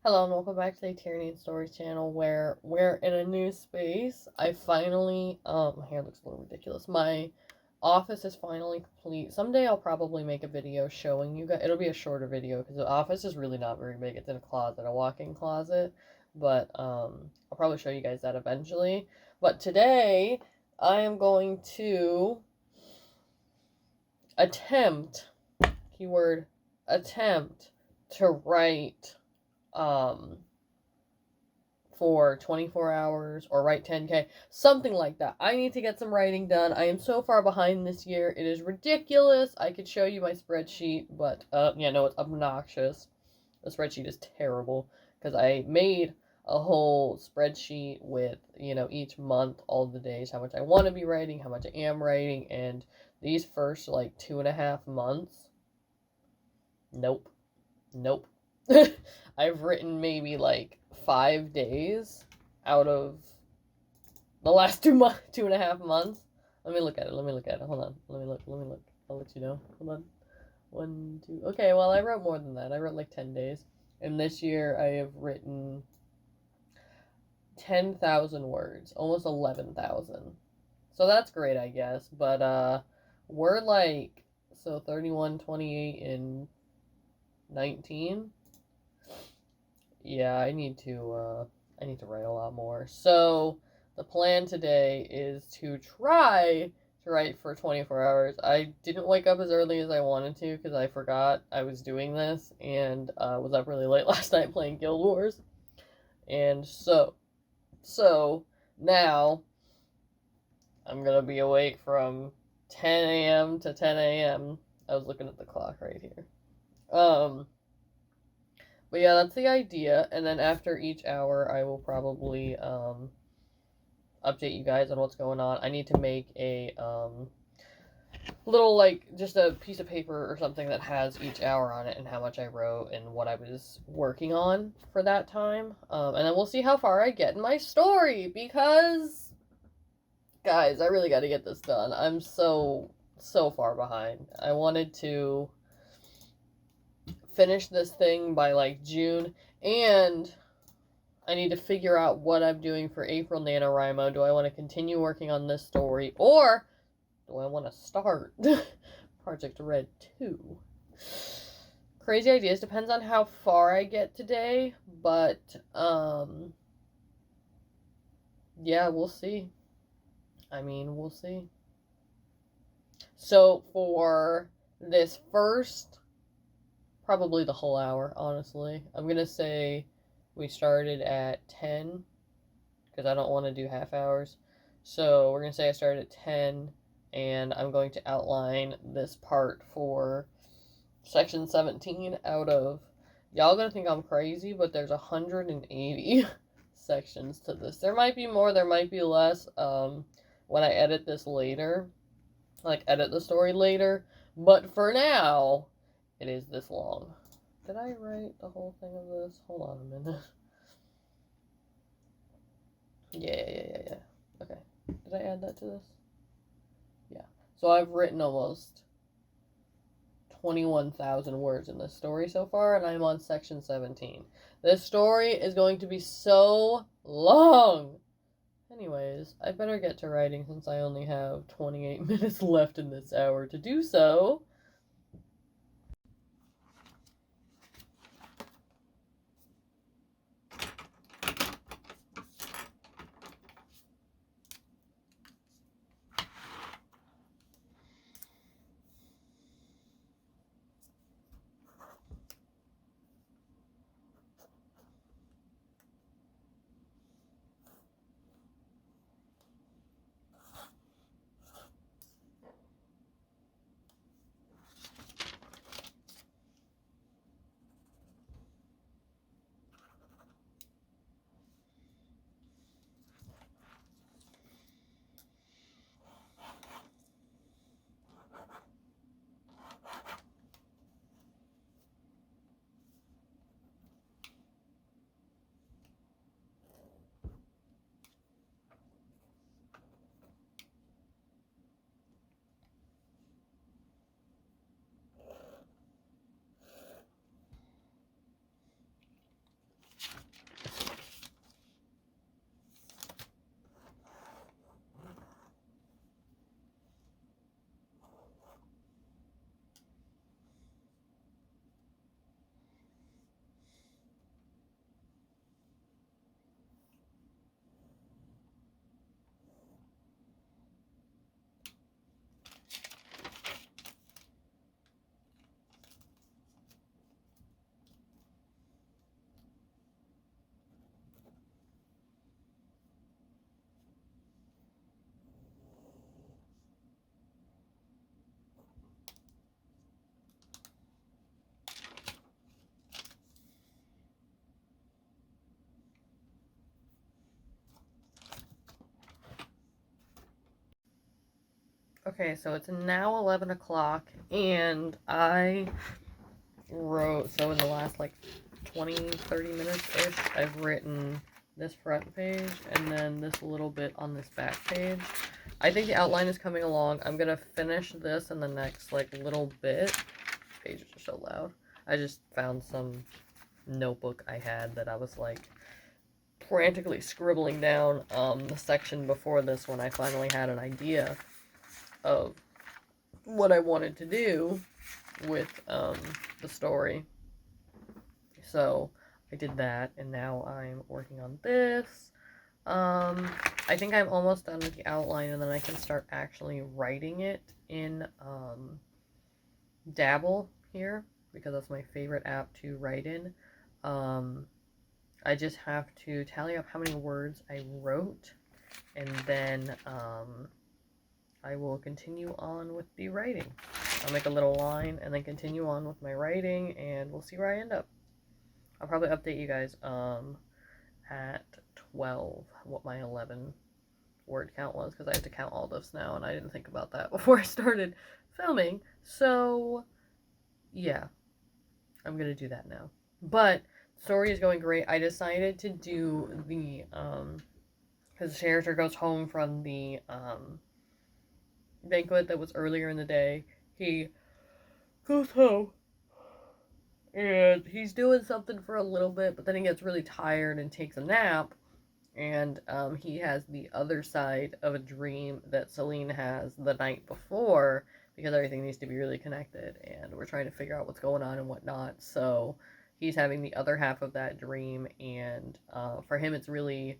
Hello and welcome back to the Tyranny Stories channel where we're in a new space. I finally, my hair looks a little ridiculous. My office is finally complete. Someday I'll probably make a video showing you guys. It'll be a shorter video because the office is really not very big. It's in a closet, a walk-in closet. But, I'll probably show you guys that eventually. But today, I am going to attempt, keyword, attempt to write, um, for 24 hours or write 10K, something like that. I need to get some writing done. I am so far behind this year. It is ridiculous. I could show you my spreadsheet, but yeah, no, it's obnoxious. The spreadsheet is terrible because I made a whole spreadsheet with, each month, all the days, how much I want to be writing, how much I am writing, and these first like 2.5 months, nope. Nope. I've written maybe like 5 days out of the last 2.5 months. Let me look at it. Let me look at it. Hold on. Let me look. Let me look. I'll let you know. Hold on. One, two. Okay, well, I wrote more than that. I wrote like 10 days. And this year I have written 10,000 words, almost 11,000. So that's great, I guess. But, we're like, so 31, 28, and 19. Yeah, I need to write a lot more. So the plan today is to try to write for 24 hours. I didn't wake up as early as I wanted to because I forgot I was doing this and was up really late last night playing Guild Wars. And so now I'm gonna be awake from 10 a.m. to 10 a.m. I was looking at the clock right here. But yeah, that's the idea. And then after each hour, I will probably update you guys on what's going on. I need to make a little, like, just a piece of paper or something that has each hour on it and how much I wrote and what I was working on for that time. And then we'll see how far I get in my story because, guys, I really got to get this done. I'm so far behind. I wanted to finish this thing by like June, and I need to figure out what I'm doing for April NaNoWriMo. Do I want to continue working on this story, or do I want to start Project Red 2? Crazy ideas. Depends on how far I get today, but, yeah, we'll see. I mean, we'll see. So, for this first, probably the whole hour, honestly, I'm gonna say we started at 10 because I don't want to do half hours. So we're going to say I started at 10 and I'm going to outline this part for section 17 out of, y'all going to think I'm crazy, but there's 180 sections to this. There might be more, there might be less when I edit this later, like edit the story later, but for now, it is this long. Did I write the whole thing of this? Hold on a minute. Yeah. Okay. Did I add that to this? Yeah. So I've written almost 21,000 words in this story so far, and I'm on section 17. This story is going to be so long. Anyways, I better get to writing since I only have 28 minutes left in this hour to do so. Okay, so it's now 11 o'clock, and I wrote, so in the last like 20, 30 minutes-ish, I've written this front page and then this little bit on this back page. I think the outline is coming along. I'm gonna finish this in the next like little bit. Pages are so loud. I just found some notebook I had that I was like frantically scribbling down the section before this when I finally had an idea of what I wanted to do with the story. So I did that, and now I'm working on this. I think I'm almost done with the outline, and then I can start actually writing it in Dabble here, because that's my favorite app to write in. I just have to tally up how many words I wrote, and then I will continue on with the writing. I'll make a little line and then continue on with my writing, and we'll see where I end up. I'll probably update you guys at 12 what my 11 word count was, because I have to count all this now, and I didn't think about that before I started filming. So, yeah, I'm going to do that now. But story is going great. I decided to do the, because the character goes home from the banquet that was earlier in the day. He goes home, and he's doing something for a little bit, but then he gets really tired and takes a nap. And he has the other side of a dream that Celine has the night before, because everything needs to be really connected, and we're trying to figure out what's going on and whatnot. So he's having the other half of that dream, and for him it's really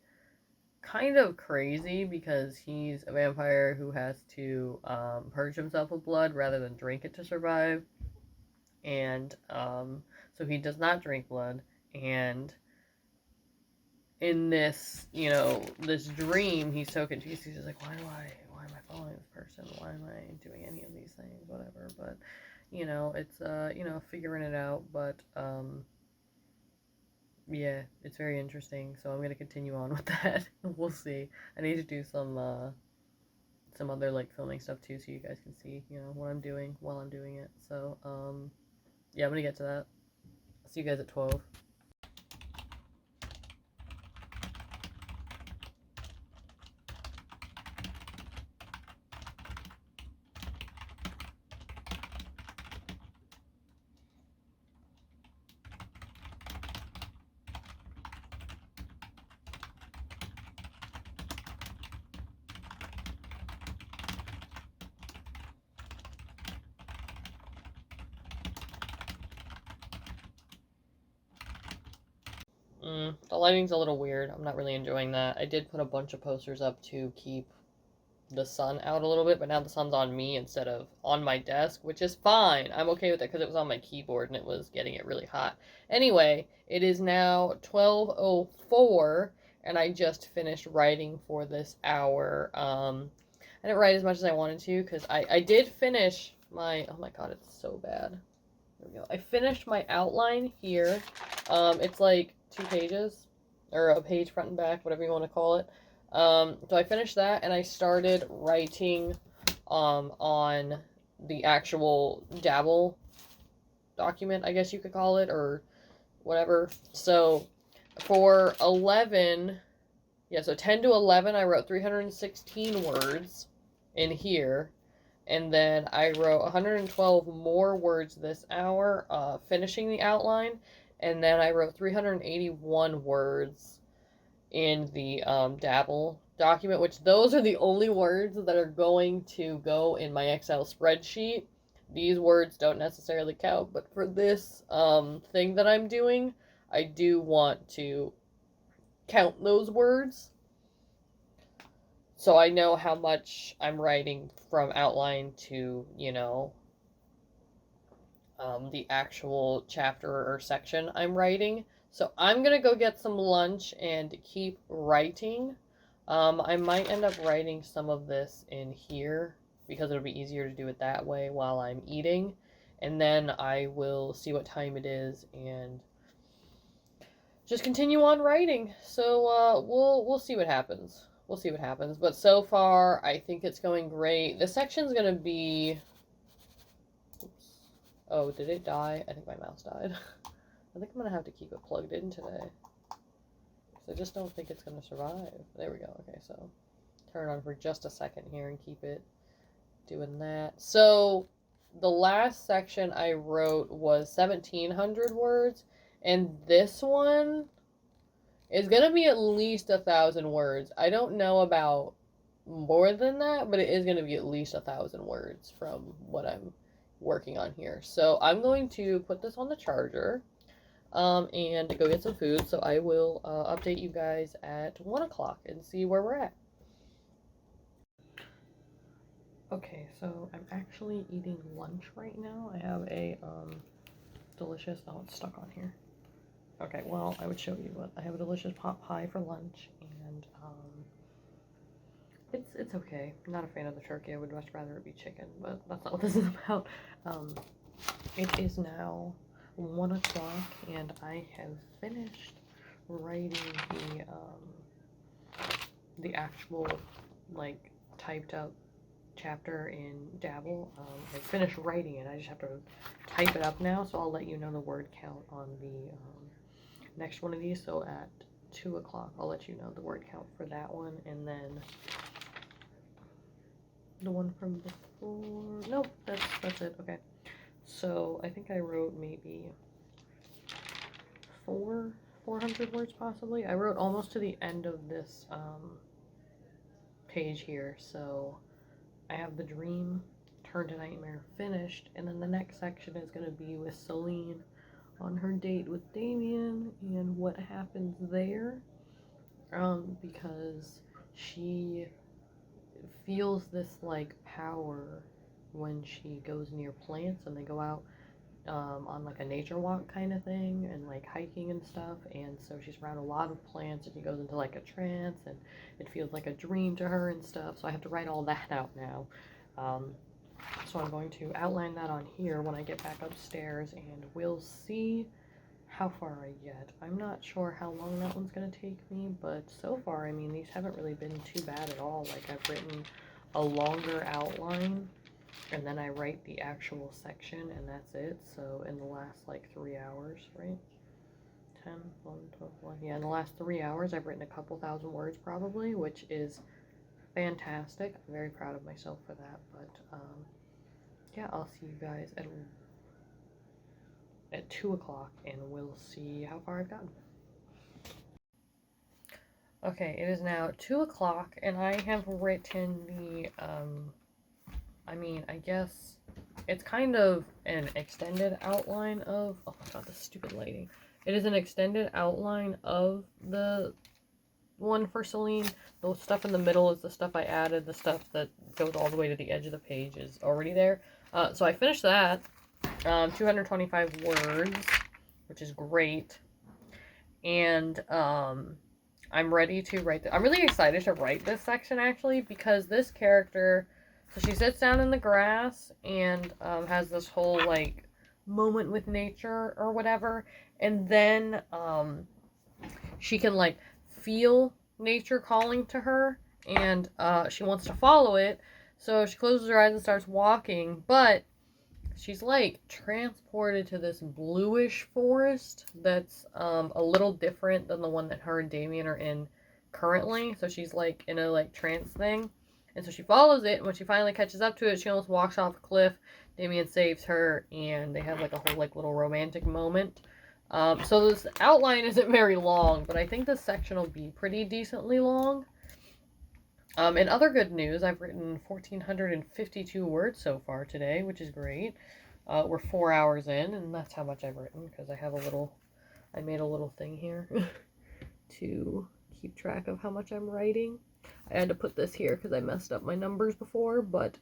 kind of crazy, because he's a vampire who has to purge himself with blood rather than drink it to survive. And so he does not drink blood, and in this, this dream, he's so confused. He's just like, why am I following this person? Why am I doing any of these things? Whatever. But, it's, figuring it out. But, yeah, it's very interesting. So I'm going to continue on with that. We'll see. I need to do some other, like, filming stuff, too, so you guys can see, what I'm doing while I'm doing it. So, yeah, I'm going to get to that. I'll see you guys at 12. The lighting's a little weird. I'm not really enjoying that. I did put a bunch of posters up to keep the sun out a little bit, but now the sun's on me instead of on my desk, which is fine. I'm okay with it because it was on my keyboard and it was getting it really hot. Anyway, it is now 12:04, and I just finished writing for this hour. I didn't write as much as I wanted to, because I did finish my... Oh my god, it's so bad. There we go. I finished my outline here. It's like 2 pages, or a page front and back, whatever you want to call it. So I finished that, and I started writing on the actual Dabble document, I guess you could call it, or whatever. So for 11, so 10 to 11, I wrote 316 words in here. And then I wrote 112 more words this hour, finishing the outline. And then I wrote 381 words in the Dabble document, which those are the only words that are going to go in my Excel spreadsheet. These words don't necessarily count, but for this thing that I'm doing, I do want to count those words, so I know how much I'm writing from outline to, the actual chapter or section I'm writing. So I'm going to go get some lunch and keep writing. I might end up writing some of this in here, because it'll be easier to do it that way while I'm eating. And then I will see what time it is and just continue on writing. So we'll see what happens. we'll see what happens. But so far, I think it's going great. This section's gonna be. Oops. Oh, did it die? I think my mouse died. I think I'm gonna have to keep it plugged in today. I just don't think it's gonna survive. There we go. Okay, so turn it on for just a second here and keep it doing that. So the last section I wrote was 1,700 words, and this one is gonna be at least 1,000 words. I don't know about more than that, but it is gonna be at least 1,000 words from what I'm working on here. So I'm going to put this on the charger, and go get some food. So I will update you guys at 1 o'clock and see where we're at. Okay, so I'm actually eating lunch right now. I have a delicious, oh, it's stuck on here. Okay, well, I would show you, but I have a delicious pot pie for lunch, and it's okay. I'm not a fan of the turkey. I would much rather it be chicken, but that's not what this is about. It is now 1 o'clock, and I have finished writing the actual, like, typed up chapter in Dabble. I finished writing it. I just have to type it up now, so I'll let you know the word count on the next one of these. So at 2 o'clock, I'll let you know the word count for that one, and then the one from before. Nope, that's it. Okay, so I think I wrote maybe 400 words possibly. I wrote almost to the end of this page here, so I have the dream turned to nightmare finished, and then the next section is going to be with Celine on her date with Damien and what happens there, because she feels this like power when she goes near plants and they go out on like a nature walk kind of thing and like hiking and stuff, and so she's around a lot of plants and she goes into like a trance and it feels like a dream to her and stuff. So I have to write all that out now. So I'm going to outline that on here when I get back upstairs, and we'll see how far I get. I'm not sure how long that one's going to take me, but so far, I mean, these haven't really been too bad at all. Like, I've written a longer outline, and then I write the actual section, and that's it. So in the last, like, 3 hours, right? 10, 11, 12, 1. Yeah, in the last 3 hours, I've written a couple thousand words, probably, which is fantastic. I'm very proud of myself for that, but, yeah, I'll see you guys at 2 o'clock, and we'll see how far I've gotten. Okay, it is now 2 o'clock, and I have written the, I mean, I guess it's kind of an extended outline of, oh my god, this stupid lighting. It is an extended outline of the one for Celine. The stuff in the middle is the stuff I added. The stuff that goes all the way to the edge of the page is already there. So I finished that. 225 words, which is great. And I'm ready to write I'm really excited to write this section, actually, because this character, so she sits down in the grass and has this whole, like, moment with nature or whatever, and then she can, like, feel nature calling to her, and she wants to follow it, so she closes her eyes and starts walking, but she's, like, transported to this bluish forest that's a little different than the one that her and Damien are in currently. So she's, like, in a, like, trance thing. And so she follows it, and when she finally catches up to it, she almost walks off a cliff. Damien saves her, and they have, like, a whole, like, little romantic moment. So this outline isn't very long, but I think this section will be pretty decently long. In other good news, I've written 1,452 words so far today, which is great. We're 4 hours in, and that's how much I've written, because I made a little thing here to keep track of how much I'm writing. I had to put this here because I messed up my numbers before, but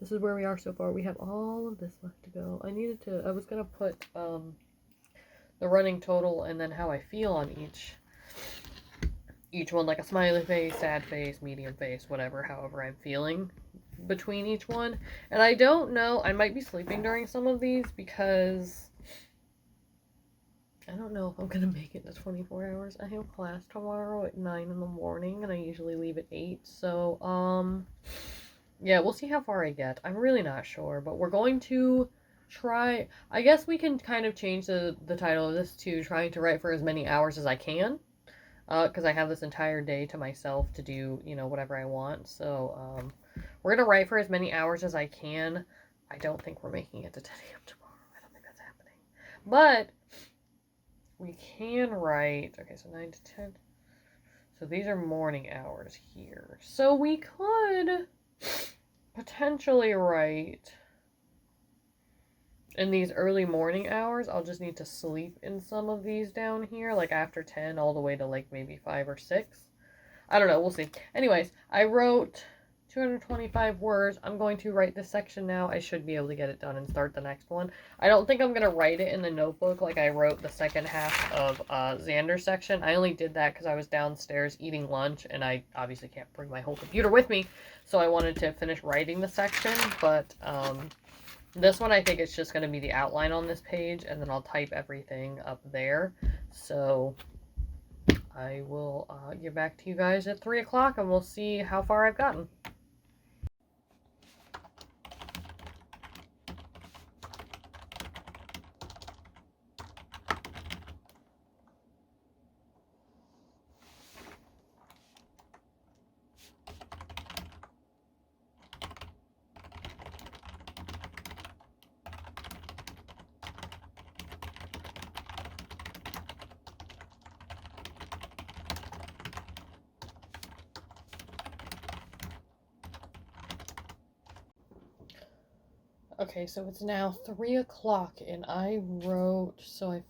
this is where we are so far. We have all of this left to go. I was going to put the running total and then how I feel on each one, like a smiley face, sad face, medium face, whatever, however I'm feeling between each one. And I don't know, I might be sleeping during some of these because I don't know if I'm gonna make it to 24 hours. I have class tomorrow at 9 in the morning, and I usually leave at 8. So, yeah, we'll see how far I get. I'm really not sure, but we're going to try. I guess we can kind of change the title of this to trying to write for as many hours as I can, because I have this entire day to myself to do, whatever I want. So, we're gonna write for as many hours as I can. I don't think we're making it to 10 a.m. tomorrow. I don't think that's happening. But we can write, okay, so 9 to 10. So these are morning hours here. So we could potentially write in these early morning hours. I'll just need to sleep in some of these down here, like after 10 all the way to like maybe 5 or 6. I don't know, we'll see. Anyways, I wrote 225 words. I'm going to write this section now. I should be able to get it done and start the next one. I don't think I'm going to write it in the notebook like I wrote the second half of Xander's section. I only did that because I was downstairs eating lunch, and I obviously can't bring my whole computer with me, so I wanted to finish writing the section, but this one I think it's just going to be the outline on this page, and then I'll type everything up there. So I will get back to you guys at 3 o'clock, and we'll see how far I've gotten. Okay, so it's now 3 o'clock, and I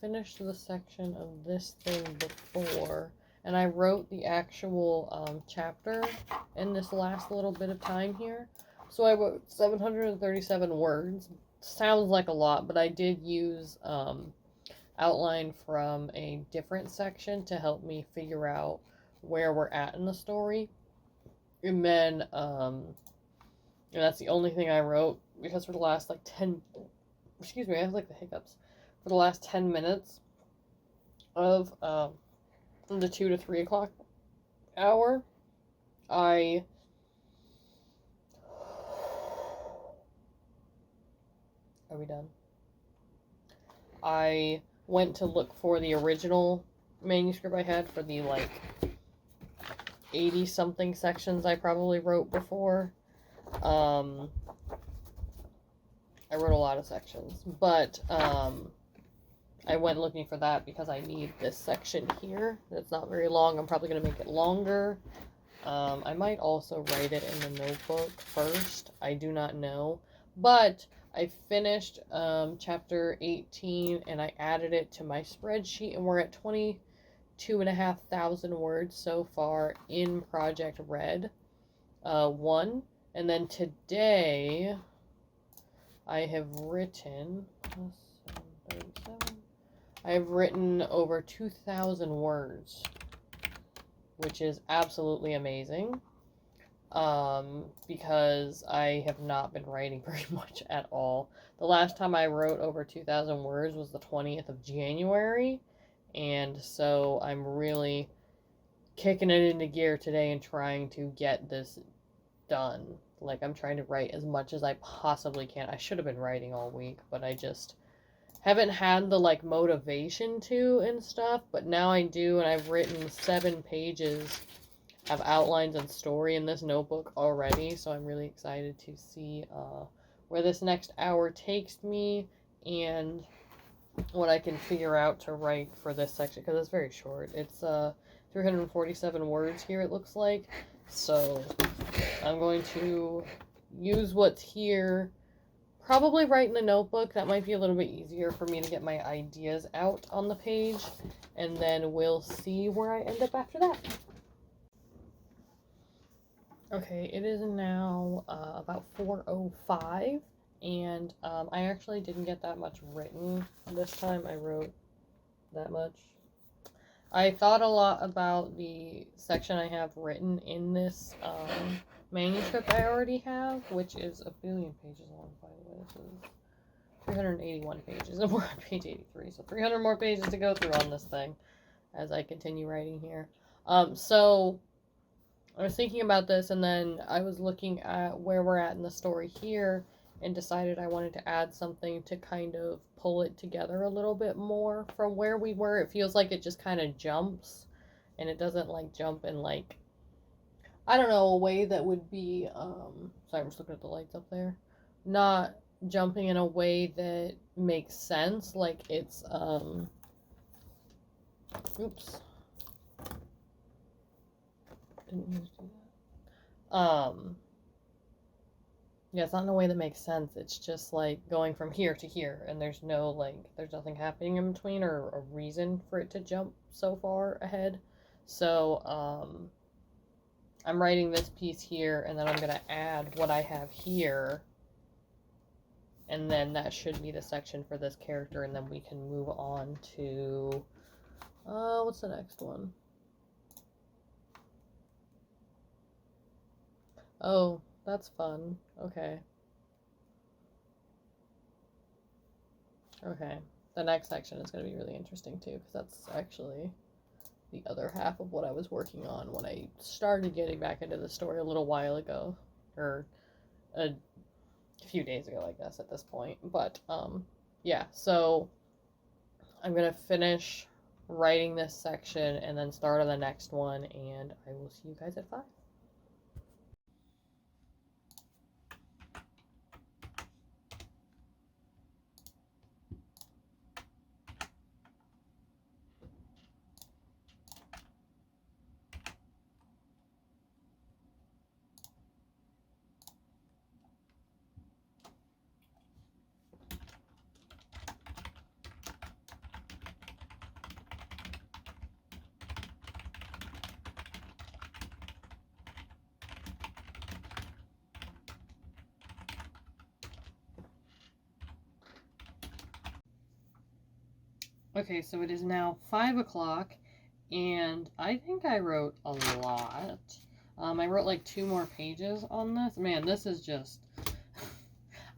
finished the section of this thing before, and I wrote the actual chapter in this last little bit of time here. So I wrote 737 words. Sounds like a lot, but I did use outline from a different section to help me figure out where we're at in the story. And then, and that's the only thing I wrote, because for the last, like, excuse me, I have, like, the hiccups. For the last 10 minutes of, the 2 to 3 o'clock hour, Are we done? I went to look for the original manuscript I had for the, like, 80-something sections I probably wrote before. I wrote a lot of sections, but I went looking for that because I need this section here. It's not very long. I'm probably going to make it longer. I might also write it in the notebook first. I do not know. But I finished chapter 18, and I added it to my spreadsheet, and we're at 22,500 words so far in Project Red 1. And then today I have written over 2,000 words, which is absolutely amazing, because I have not been writing very much at all. The last time I wrote over 2,000 words was the 20th of January, and so I'm really kicking it into gear today and trying to get this done. Like, I'm trying to write as much as I possibly can. I should have been writing all week, but I just haven't had the, like, motivation to and stuff, but now I do, and I've written 7 pages of outlines and story in this notebook already, so I'm really excited to see where this next hour takes me and what I can figure out to write for this section, because it's very short. It's 347 words here, it looks like, so I'm going to use what's here. Probably write in the notebook. That might be a little bit easier for me to get my ideas out on the page. And then we'll see where I end up after that. Okay, it is now about 4:05. And I actually didn't get that much written this time. I wrote that much. I thought a lot about the section I have written in this manuscript I already have, which is a billion pages long, by the way. This is 381 pages, and we're on page 83, so 300 more pages to go through on this thing as I continue writing here. So I was thinking about this, and then I was looking at where we're at in the story here, and decided I wanted to add something to kind of pull it together a little bit more from where we were. It feels like it just kind of jumps, and it doesn't like jump in like, I don't know, a way that would be, sorry, I'm just looking at the lights up there, not jumping in a way that makes sense, like it's, oops, didn't mean to do that, yeah, it's not in a way that makes sense, it's just like going from here to here, and there's no, like, there's nothing happening in between, or a reason for it to jump so far ahead, so, I'm writing this piece here, and then I'm going to add what I have here, and then that should be the section for this character, and then we can move on to, what's the next one? Oh, that's fun. Okay. Okay. The next section is going to be really interesting, too, because that's actually the other half of what I was working on when I started getting back into the story a little while ago, or a few days ago, I guess, at this point. But, yeah, so I'm going to finish writing this section and then start on the next one, and I will see you guys at 5. Okay, so it is now 5 o'clock, and I think I wrote a lot. I wrote like 2 more pages on this. Man, this is just...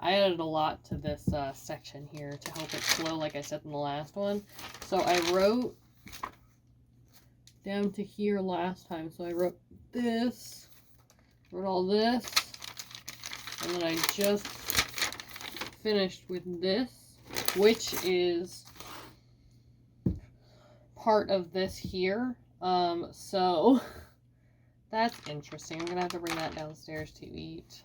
I added a lot to this section here to help it flow, like I said in the last one. So I wrote down to here last time. So I wrote this, wrote all this, and then I just finished with this, which is part of this here. So that's interesting. I'm gonna have to bring that downstairs to eat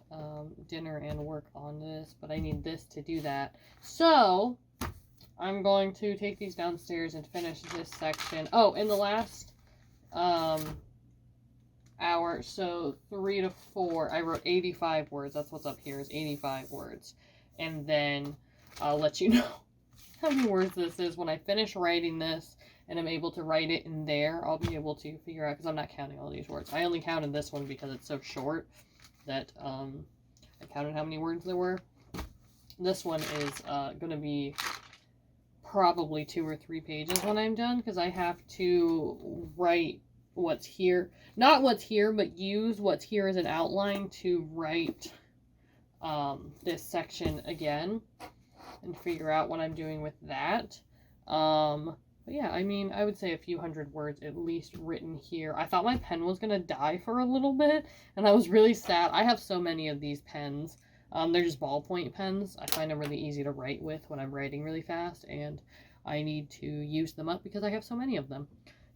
dinner and work on this, but I need this to do that. So I'm going to take these downstairs and finish this section. Oh, in the last hour, so 3 to 4, I wrote 85 words. That's what's up here, is 85 words. And then I'll let you know how many words this is when I finish writing this and I'm able to write it in there. I'll be able to figure out, because I'm not counting all these words. I only counted this one because it's so short that I counted how many words there were. This one is going to be probably 2 or 3 pages when I'm done, because I have to write what's here. Not what's here, but use what's here as an outline to write this section again and figure out what I'm doing with that. But yeah, I mean, I would say a few hundred words at least written here. I thought my pen was going to die for a little bit, and I was really sad. I have so many of these pens. They're just ballpoint pens. I find them really easy to write with when I'm writing really fast, and I need to use them up because I have so many of them.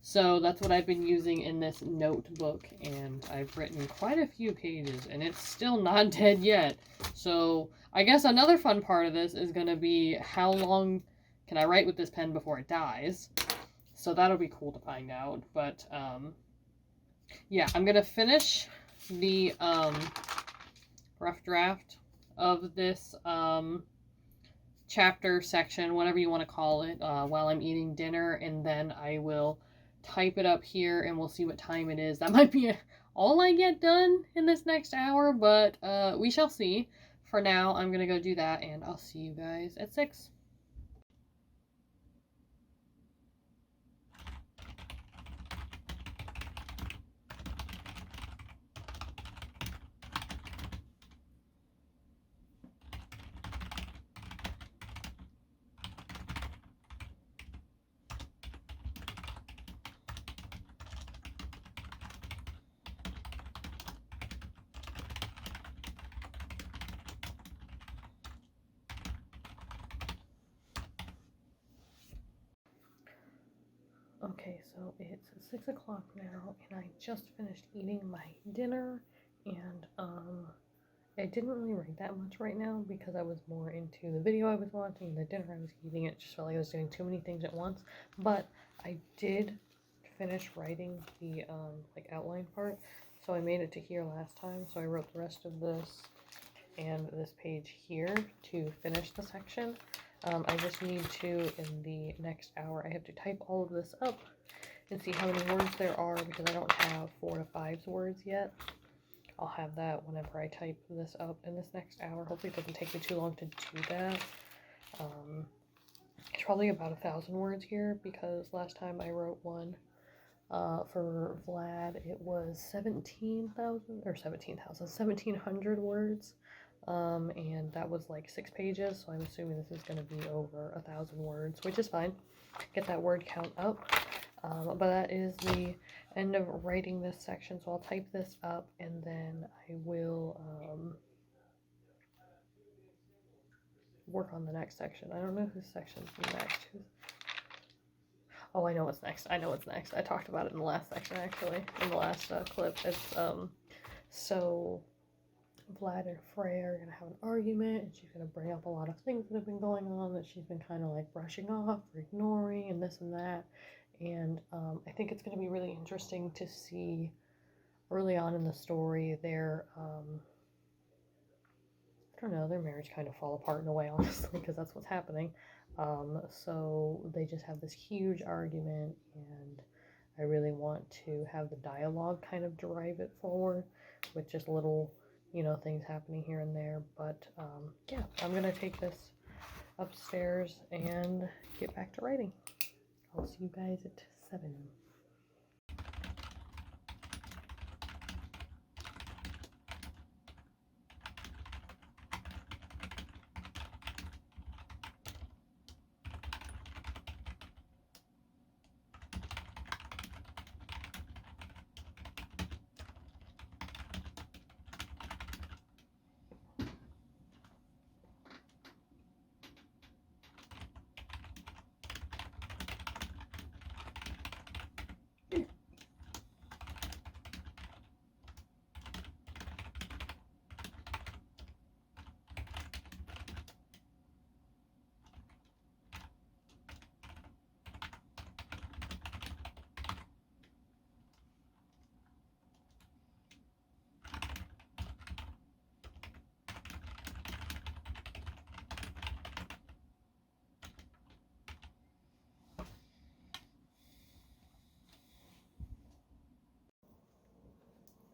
So that's what I've been using in this notebook, and I've written quite a few pages, and it's still not dead yet. So I guess another fun part of this is going to be how long can I write with this pen before it dies. So that'll be cool to find out. But yeah, I'm going to finish the rough draft of this chapter section, whatever you want to call it, while I'm eating dinner, and then I will type it up here and we'll see what time it is. That might be all I get done in this next hour, but we shall see. For now, I'm going to go do that, and I'll see you guys at 6. Okay, so it's 6 o'clock now, and I just finished eating my dinner, and I didn't really write that much right now because I was more into the video I was watching, the dinner I was eating. It just felt like I was doing too many things at once, but I did finish writing the like outline part, so I made it to here last time, so I wrote the rest of this and this page here to finish the section. I just need to, in the next hour, I have to type all of this up and see how many words there are because I don't have 4 to 5 words yet. I'll have that whenever I type this up in this next hour. Hopefully it doesn't take me too long to do that. It's probably about 1,000 words here because last time I wrote one for Vlad, it was 1,700 words. And that was like 6 pages, so I'm assuming this is going to be over 1,000 words, which is fine. Get that word count up. But that is the end of writing this section, so I'll type this up and then I will work on the next section. I don't know whose section's next. Oh, I know what's next. I talked about it in the last section, actually, in the last clip. It's so Vlad and Freya are going to have an argument, and she's going to bring up a lot of things that have been going on that she's been kind of like brushing off or ignoring and this and that. And I think it's going to be really interesting to see early on in the story their, I don't know, their marriage kind of fall apart in a way, honestly, because that's what's happening. So they just have this huge argument, and I really want to have the dialogue kind of drive it forward with just little, you know, things happening here and there. But yeah, I'm going to take this upstairs and get back to writing. I'll see you guys at 7.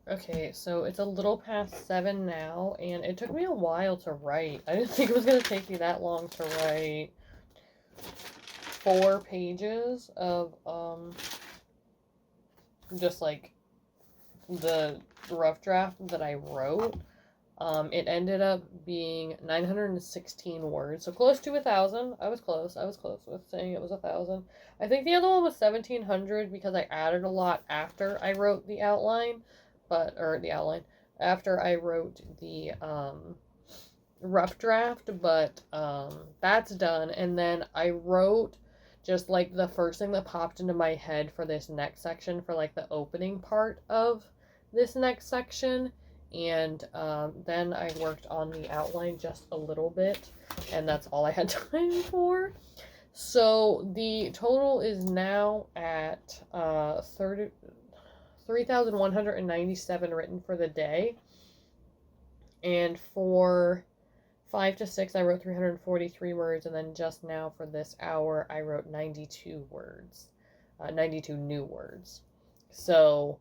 Okay, so it's a little past 7 now, and it took me a while to write. I didn't think it was going to take me that long to write 4 pages of, just, like, the rough draft that I wrote. It ended up being 916 words, so close to 1,000. I was close with saying it was 1,000. I think the other one was 1,700 because I added a lot after I wrote the outline. After I wrote the rough draft, but that's done. And then I wrote just like the first thing that popped into my head for this next section, for like the opening part of this next section. And then I worked on the outline just a little bit, and that's all I had time for. So the total is now at 3,197 written for the day. And for 5 to 6, I wrote 343 words. And then just now for this hour, I wrote 92 words. 92 new words. So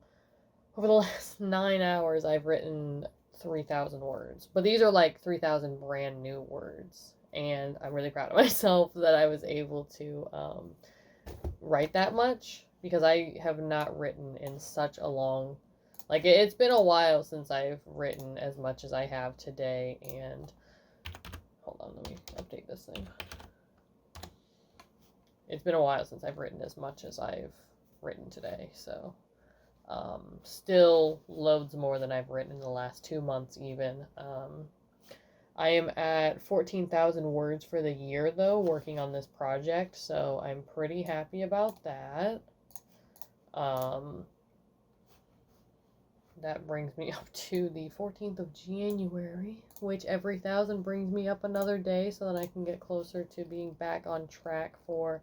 over the last 9 hours, I've written 3,000 words. But these are like 3,000 brand new words. And I'm really proud of myself that I was able to write that much, because I have not written in such a long, like, it's been a while since I've written as much as I have today. And hold on, let me update this thing. It's been a while since I've written as much as I've written today, so still loads more than I've written in the last 2 months even. I am at 14,000 words for the year, though, working on this project, so I'm pretty happy about that. Um, that brings me up to the 14th of January, which every 1,000 brings me up another day so that I can get closer to being back on track for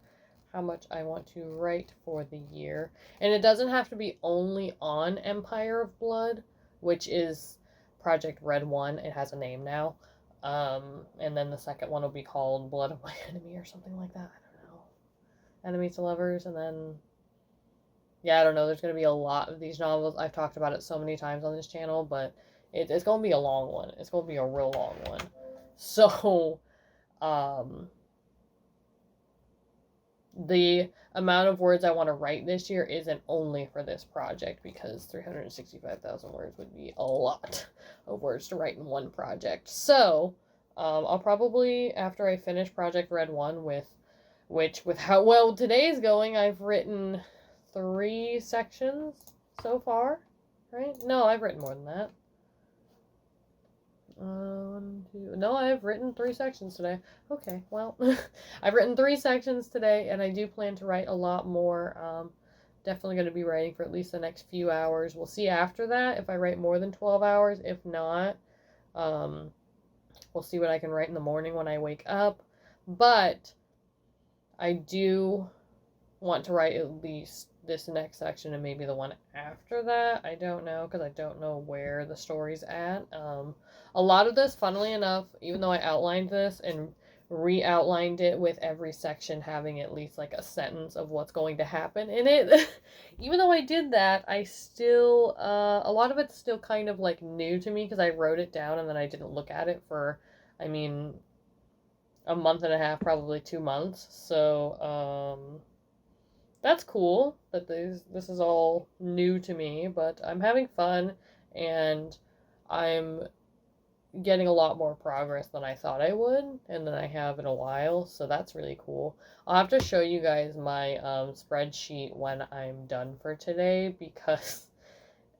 how much I want to write for the year. And it doesn't have to be only on Empire of Blood, which is Project Red 1. It has a name now. And then the second one will be called Blood of My Enemy or something like that. I don't know. Enemies to Lovers, and then yeah, I don't know. There's going to be a lot of these novels. I've talked about it so many times on this channel, but it's going to be a long one. It's going to be a real long one. So, the amount of words I want to write this year isn't only for this project, because 365,000 words would be a lot of words to write in one project. So, I'll probably, after I finish Project Red 1, with how well today's going, I've written 3 sections so far, right? No, I've written more than that. No, I've written 3 sections today. Okay, well, I've written 3 sections today, and I do plan to write a lot more. Definitely going to be writing for at least the next few hours. We'll see after that if I write more than 12 hours. If not, we'll see what I can write in the morning when I wake up. But I do want to write at least this next section and maybe the one after that. I don't know, because I don't know where the story's at. A lot of this, funnily enough, even though I outlined this and re-outlined it with every section having at least like a sentence of what's going to happen in it, even though I did that, I still, a lot of it's still kind of like new to me, because I wrote it down and then I didn't look at it for, I mean, a month and a half, probably 2 months. So, that's cool that this is all new to me, but I'm having fun, and I'm getting a lot more progress than I thought I would, and than I have in a while, so that's really cool. I'll have to show you guys my spreadsheet when I'm done for today, because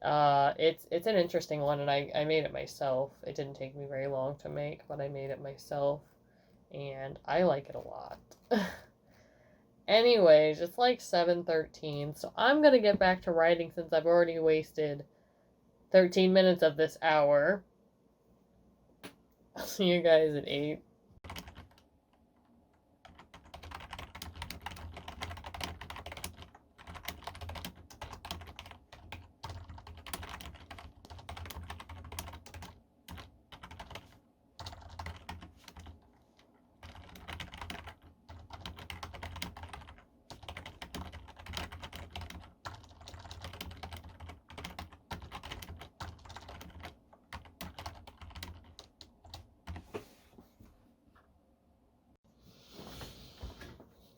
it's an interesting one, and I made it myself. It didn't take me very long to make, but I made it myself, and I like it a lot. Anyways, it's like 7:13, so I'm gonna get back to writing since I've already wasted 13 minutes of this hour. I'll see you guys at 8.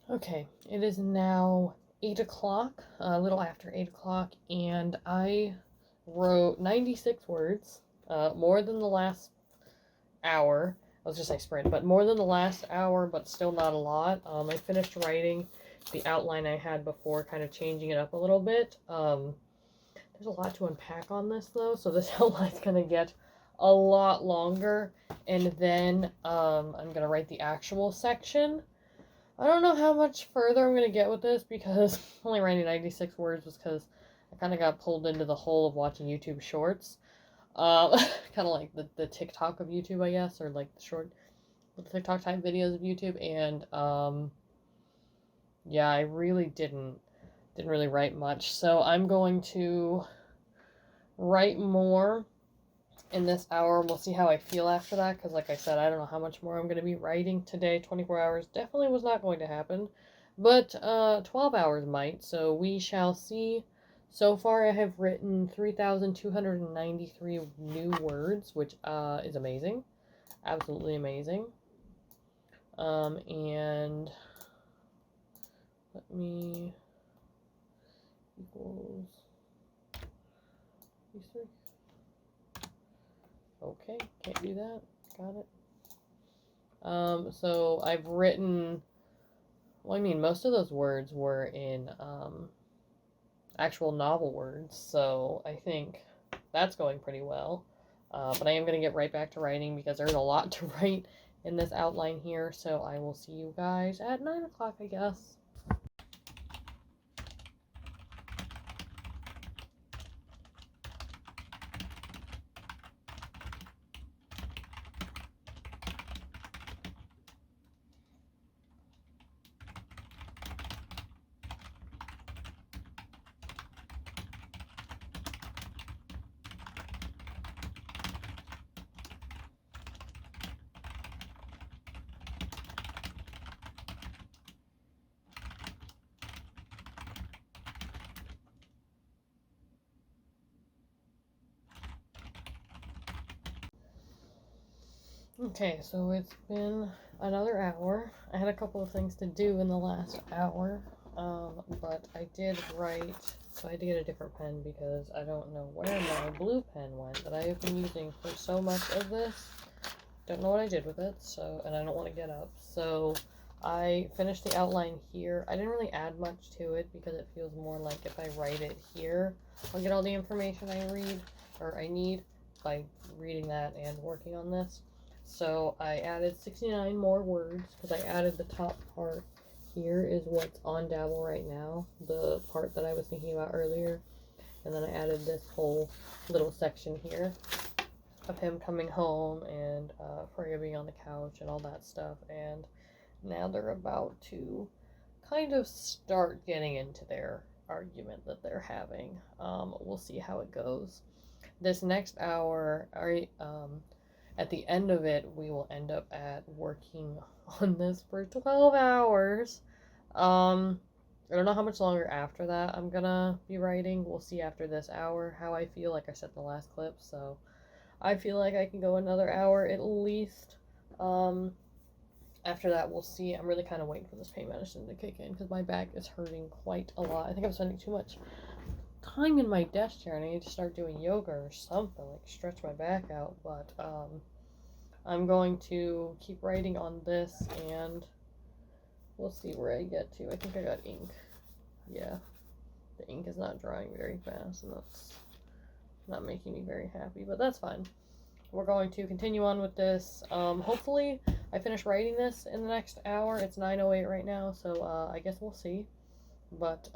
Okay, it is now 8 o'clock, a little after 8 o'clock, and I wrote 96 words, more than the last hour. I was just say sprint, but more than the last hour, but still not a lot. I finished writing the outline I had before, kind of changing it up a little bit. There's a lot to unpack on this, though, so this outline's going to get a lot longer, and then I'm going to write the actual section. I don't know how much further I'm going to get with this, because only writing 96 words was because I kind of got pulled into the hole of watching YouTube shorts. Kind of like the TikTok of YouTube, I guess, or like the TikTok type videos of YouTube, and yeah, I really didn't really write much, so I'm going to write more in this hour. We'll see how I feel after that, because like I said, I don't know how much more I'm going to be writing today. 24 hours definitely was not going to happen, but 12 hours might, so we shall see. So far I have written 3,293 new words, which is amazing. Absolutely amazing. And let me equals these 3. Okay, can't do that. Got it. So I've written, well, I mean, most of those words were in actual novel words, so I think that's going pretty well. But I am going to get right back to writing, because there's a lot to write in this outline here, so I will see you guys at 9 o'clock, I guess. Okay, so it's been another hour. I had a couple of things to do in the last hour, but I did write, so I had to get a different pen because I don't know where my blue pen went that I have been using for so much of this. Don't know what I did with it, so, and I don't want to get up. So I finished the outline here. I didn't really add much to it because it feels more like if I write it here, I'll get all the information I need by reading that and working on this. So I added 69 more words because I added the top part. Here is what's on Dabble right now, the part that I was thinking about earlier. And then I added this whole little section here of him coming home and Freya being on the couch and all that stuff. And now they're about to kind of start getting into their argument that they're having. We'll see how it goes. This next hour, at the end of it, we will end up at working on this for 12 hours. I don't know how much longer after that I'm gonna be writing. We'll see after this hour how I feel, like I said in the last clip. So I feel like I can go another hour at least. After that, we'll see. I'm really kind of waiting for this pain medicine to kick in because my back is hurting quite a lot. I think I'm spending too much time in my desk chair and I need to start doing yoga or something, like stretch my back out. But I'm going to keep writing on this and we'll see where I get to. I think I got ink. Yeah, the ink is not drying very fast and that's not making me very happy, but that's fine. We're going to continue on with this. Hopefully I finish writing this in the next hour. It's 9:08 right now, so I guess we'll see. But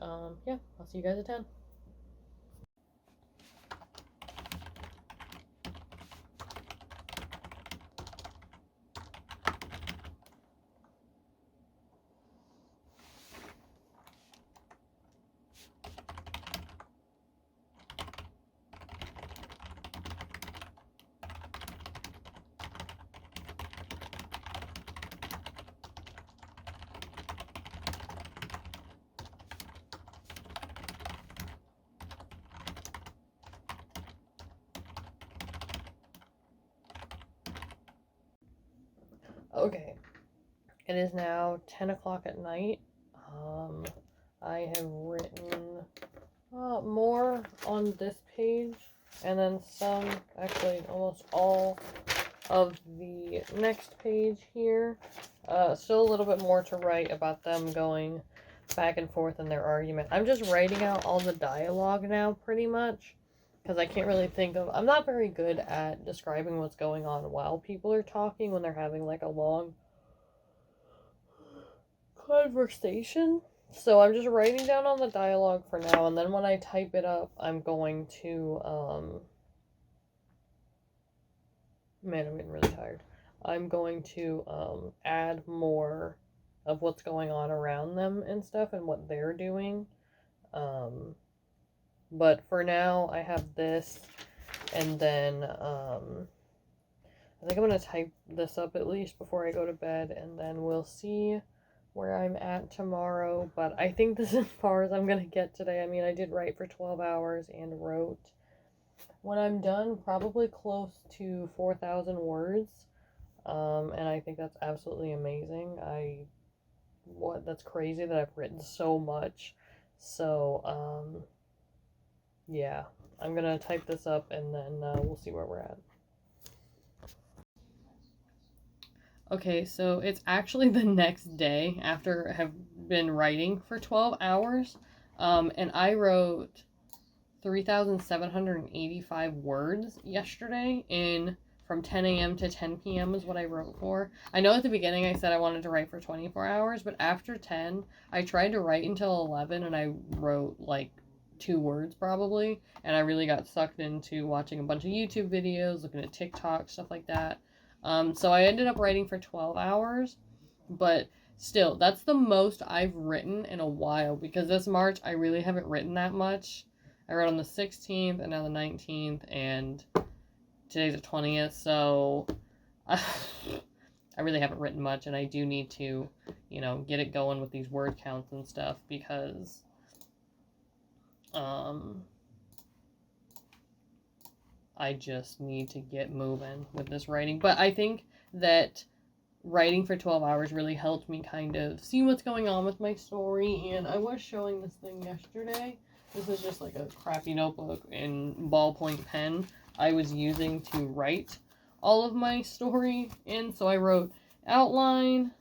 yeah, I'll see you guys at 10. Okay, it is now 10 o'clock at night. I have written more on this page, and then some, actually almost all of the next page here. Still a little bit more to write about them going back and forth in their argument. I'm just writing out all the dialogue now, pretty much, because I can't really think of... I'm not very good at describing what's going on while people are talking when they're having, like, a long conversation. So I'm just writing down all the dialogue for now, and then when I type it up, I'm going to, man, I'm getting really tired. I'm going to, add more of what's going on around them and stuff and what they're doing. But for now, I have this, and then, I think I'm going to type this up at least before I go to bed, and then we'll see where I'm at tomorrow. But I think this is as far as I'm going to get today. I mean, I did write for 12 hours and wrote, when I'm done, probably close to 4,000 words. And I think that's absolutely amazing. That's crazy that I've written so much. So, yeah, I'm going to type this up and then we'll see where we're at. Okay, so it's actually the next day after I have been writing for 12 hours. And I wrote 3,785 words yesterday from 10 a.m. to 10 p.m. is what I wrote for. I know at the beginning I said I wanted to write for 24 hours, but after 10, I tried to write until 11 and I wrote like 2 words probably. And I really got sucked into watching a bunch of YouTube videos, looking at TikTok, stuff like that. So I ended up writing for 12 hours, but still, that's the most I've written in a while because this March I really haven't written that much. I wrote on the 16th and now the 19th and today's the 20th, so I really haven't written much and I do need to, get it going with these word counts and stuff because, I just need to get moving with this writing. But I think that writing for 12 hours really helped me kind of see what's going on with my story. And I was showing this thing yesterday. This is just like a crappy notebook and ballpoint pen I was using to write all of my story in. So I wrote outline,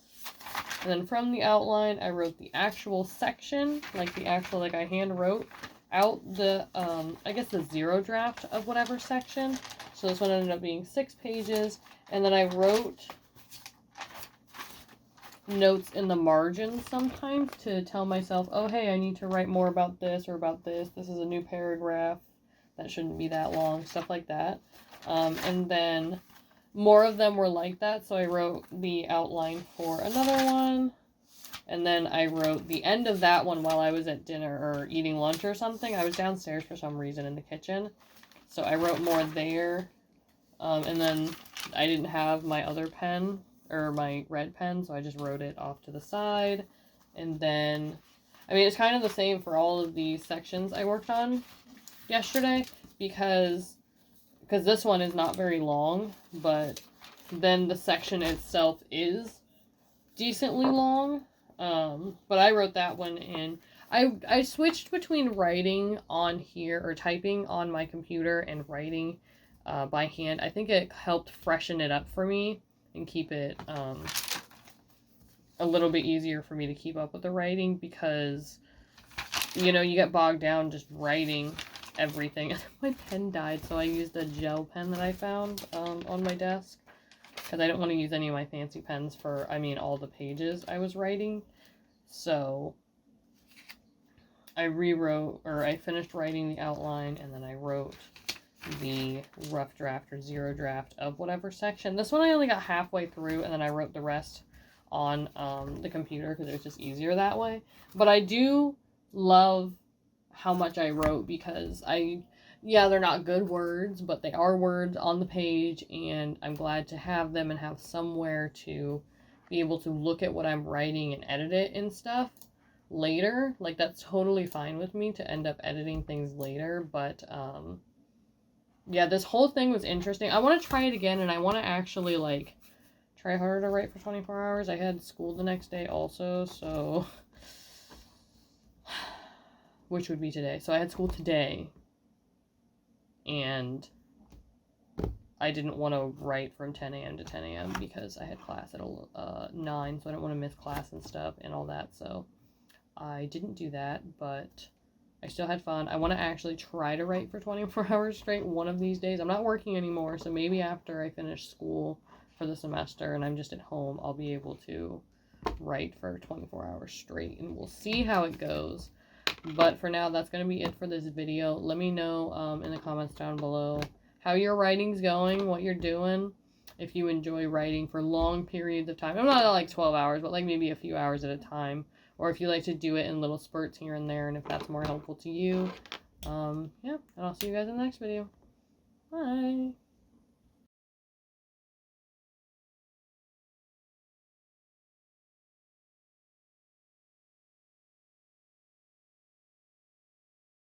and then from the outline I wrote the actual section, like I hand wrote out the I guess the zero draft of whatever section. So this one ended up being 6 pages, and then I wrote notes in the margins sometimes to tell myself, oh hey, I need to write more about this or about this. This is a new paragraph. That shouldn't be that long. Stuff like that. And then more of them were like that, so I wrote the outline for another one. And then I wrote the end of that one while I was at dinner or eating lunch or something. I was downstairs for some reason in the kitchen. So I wrote more there. And then I didn't have my other pen, or my red pen, so I just wrote it off to the side. And then, I mean, it's kind of the same for all of these sections I worked on yesterday, because this one is not very long, but then the section itself is decently long. But I wrote that one in. I switched between writing on here, or typing on my computer, and writing by hand. I think it helped freshen it up for me and keep it a little bit easier for me to keep up with the writing, because, you know, you get bogged down just writing everything. My pen died, so I used a gel pen that I found on my desk, because I don't want to use any of my fancy pens for, all the pages I was writing. So I finished writing the outline, and then I wrote the rough draft or zero draft of whatever section. This one I only got halfway through, and then I wrote the rest on the computer because it was just easier that way. But I do love how much I wrote, because they're not good words, but they are words on the page, and I'm glad to have them and have somewhere to be able to look at what I'm writing and edit it and stuff later. Like, that's totally fine with me to end up editing things later, but yeah, this whole thing was interesting. I want to try it again, and I want to actually, like, try harder to write for 24 hours. I had school the next day also, so, which would be today. So I had school today, and I didn't want to write from 10 a.m. to 10 a.m. because I had class at 9, so I didn't want to miss class and stuff and all that, so I didn't do that, but I still had fun. I want to actually try to write for 24 hours straight one of these days. I'm not working anymore, so maybe after I finish school for the semester and I'm just at home, I'll be able to write for 24 hours straight, and we'll see how it goes. But for now, that's going to be it for this video. Let me know in the comments down below how your writing's going, what you're doing, if you enjoy writing for long periods of time. I'm not like 12 hours, but like maybe a few hours at a time. Or if you like to do it in little spurts here and there, and if that's more helpful to you. Yeah, and I'll see you guys in the next video. Bye!